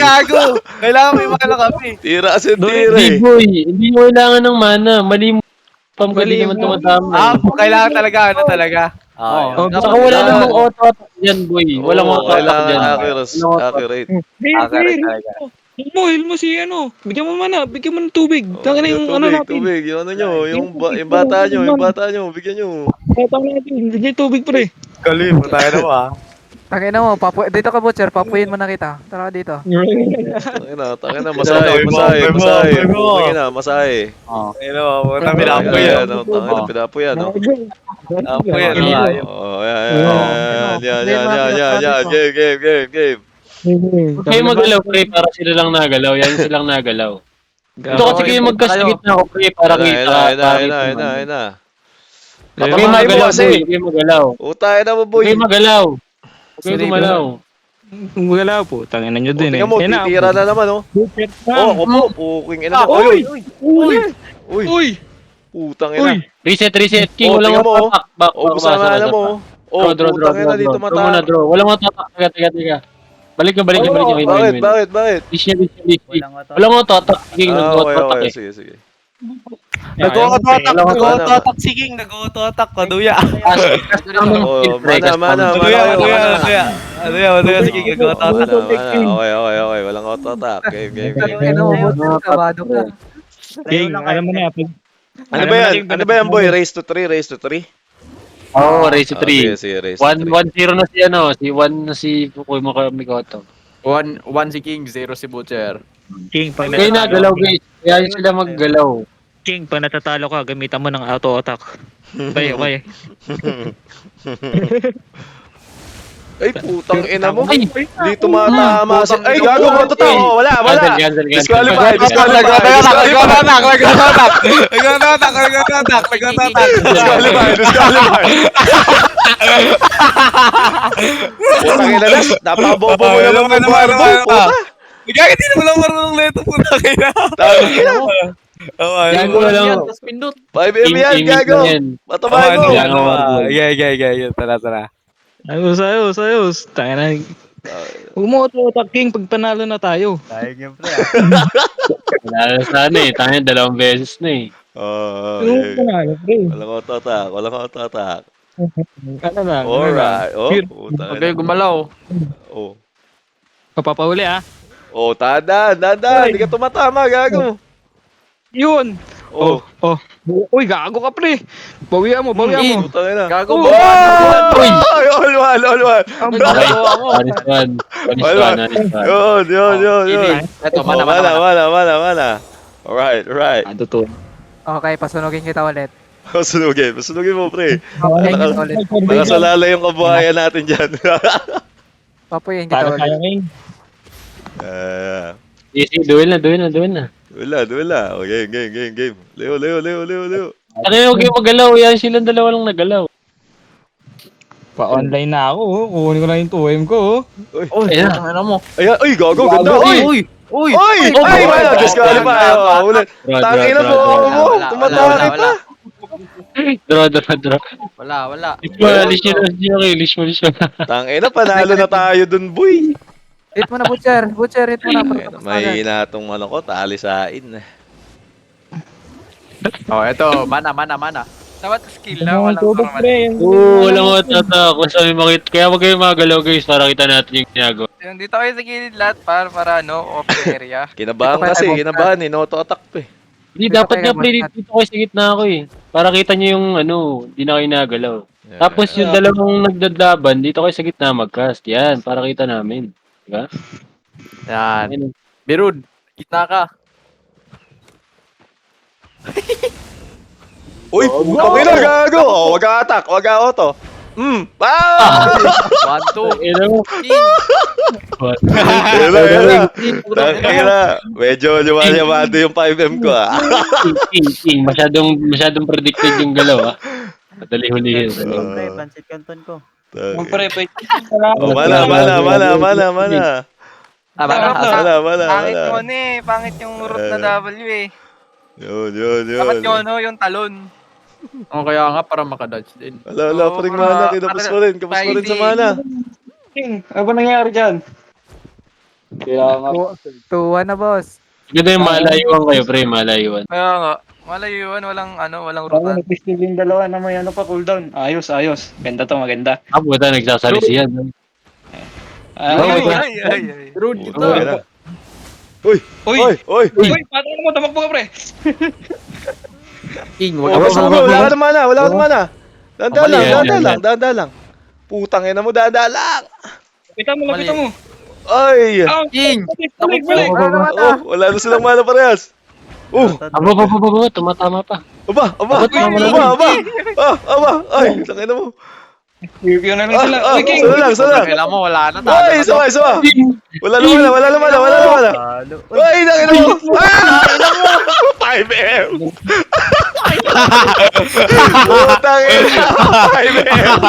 gago. Kailangan may mana kami. Tira kasi tira Hindi eh. boy, hindi mo kailangan ng mana. Mali mo. Pam ka di naman tumatama. Kailangan talaga, ano talaga. Oo. Saka wala namang auto-attack dyan boy. Walang Oo, auto-attack kailangan dyan. accurate. Accurate talaga. Heal mo si ano. Bigyan mo mana, bigyan mo ng tubig. Tangin na yung ano natin. Tubig, yung ano nyo, yung bata nyo, bigyan nyo. Bata natin, bigyan tubig pre. Kalim, tayo na ba? Tangina mo, dito ka butcher, papuyin mo na kita. Tara ka dito. Tangina, masahe. Tingin na, masahe. Ayun o, puta pinapo yan. Tangina, pinapo yan, no? Pinapo yan. Oh, yan. Game. Huwag kayo magalaw pre para sila lang nagalaw. Yan silang nagalaw. Ito kasi kayo magkasagit na ako pre para kita. Ayun na. Huwag kayo magalaw boy. Huwag kayo magalaw. Utay na mo, Huwag boy. kayo magalaw. Huwag kayo gumalaw. Kung wala po, tangin na nyo din eh. Tingnan mo, titira na naman, oh. Ako po, puking ina mo. Uy! Putang ina. Reset. King, walang tingnan mo, auto-attack. Ubusan na alam mo. Putang ina dito Draw muna, mata. draw. Walang auto-attack. Teka. Balik ka. Bakit? Leash niya. Walang auto-attack. King, nag-auto-attack eh. Sige. Nag-auto-attack si King. Nag-auto-attack. Kaduya. Mana. Kaduya si King. Nag-auto-attack. Okay. Walang auto-attack. Game. Ano mo, butcher, kabado ka. King, alam mo na. Ano ba yan, boy? Race to 3? Oo, race to 3. Sige, race to 3. 1-0 na si si 1 na si Fukuy Mikoto. 1 si King, 0 si Butcher. King, pag Kayo nagalaw guys. Kaya sila maggalaw. King, pag natatalo ka, gamitan mo ng auto-attack. Okay. Ay, putang ina mo. Ay, Di tumatama si... Ay, gago ko to. Wala. Cancel. Disqualify. Putang ina na. Napakabobo mo naman ng Eduardo. Puta. Gagawin, hindi naman lang marunong leto po na kaya. Tangina mo. Gago na lang. 5M yan, gago. Patabahin mo. Tara. Ayos. Tangin na. Huwag mo auto-attack, King, pag panalo na tayo. Wala sana eh. Tayo 2 beses na eh. Huwag mo panalo, pre. Walang auto-attack. Ano lang. Alright. Huwag kayo gumalaw. Papapahuli ah. Dadan. Hindi ka tumatama, gago. Yun. Uy, gago ka pre. Bawian mo. Putang ina. Gago Oh! ba? Uy! Ay, all one. Honest one. Yun. Ito, Mana. Alright. Totoo. Okay, pasunogin kita ulit. Pasunugin mo, pre. Papuyin kita ulit. Nakasalala yung kabuhayan natin dyan. Papuyin kita Para ulit. tayo, King. Easy, duel na. Duela. Game. Leo. Ano yung game magalaw? Yan silang 2 lang nagalaw. Pa-online na ako. Kukunin ko na yung 2M ko. Ayan. Ayan, ay, gago, ganda. Uy! Ay, wala, disqualify. Ulit. Tangina mo, tumatake pa. Draw. Wala. Leash mo. Tangina, panalo na tayo dun, boy. Hit mo na, butcher. Hit mo na. May hinatong tali sa in. Ito, mana. Dapat skill na, walang normal. Walang auto-attack. Kung sabi makita. Kaya wag kayo magalaw guys para kita natin yung ginagawa. Dito kayo sa gilid lahat para open area. Kinabahan auto-attack pa eh. Hindi, dapat nga pre, dito kayo sa gitna ako eh. Para kita nyo yung hindi na kayo nagalaw. Tapos yung 2 nagdadlaban, dito kayo sa gitna mag-cast. Yan, para kita namin. Diba? Yan. Birud, kita ka. Uy, putang ina, gago. Wag ka-attack, wag ka-auto. 1, 2. King. Tangina. Medyo lumanyamado yung 5M ko ah. King, masyadong predicted yung galaw ah. Madali hulihin. Pansit canton ko. Mana. Pangit yun eh. Pangit yung root na W eh. Yun. Dapat yun yung talon. Kaya nga para makadodge din. Wala, paring mana. Kinapos ko rin sa mana. King, ano ba nangyari dyan? Kaya nga. 2-1 na, boss. Ganda yung malayuan kayo, pre, malayuan. Kaya nga, malayuan, walang Bago rutan. na-pistol yung dalawa na may ano pa, cooldown. Ayos, ayos. Ganda to, maganda. Ah, puta, nagsasalisiyan. Ay. Okay na. Uy! Uy! Uy, patay mo, tamakbo ka, pre! King, Oh, wala ka naman na, wala ka naman na. Dahan lang, Mali yan, dahan lang. Putang ina mo, dahan lang. Lapitan mo, lapitan mo! Ay! Ah, King! balik, balik! Oh, wala na silang mana parehas. Aba, tumatama pa. Aba. Ay, tangin na mo. Yun na lang sila. Uy, King! Sana lang. Kailan mo, wala na. Ay, isa. Wala naman na. Ay, tangin na mo. Ah! 5M. Tangin na. 5M.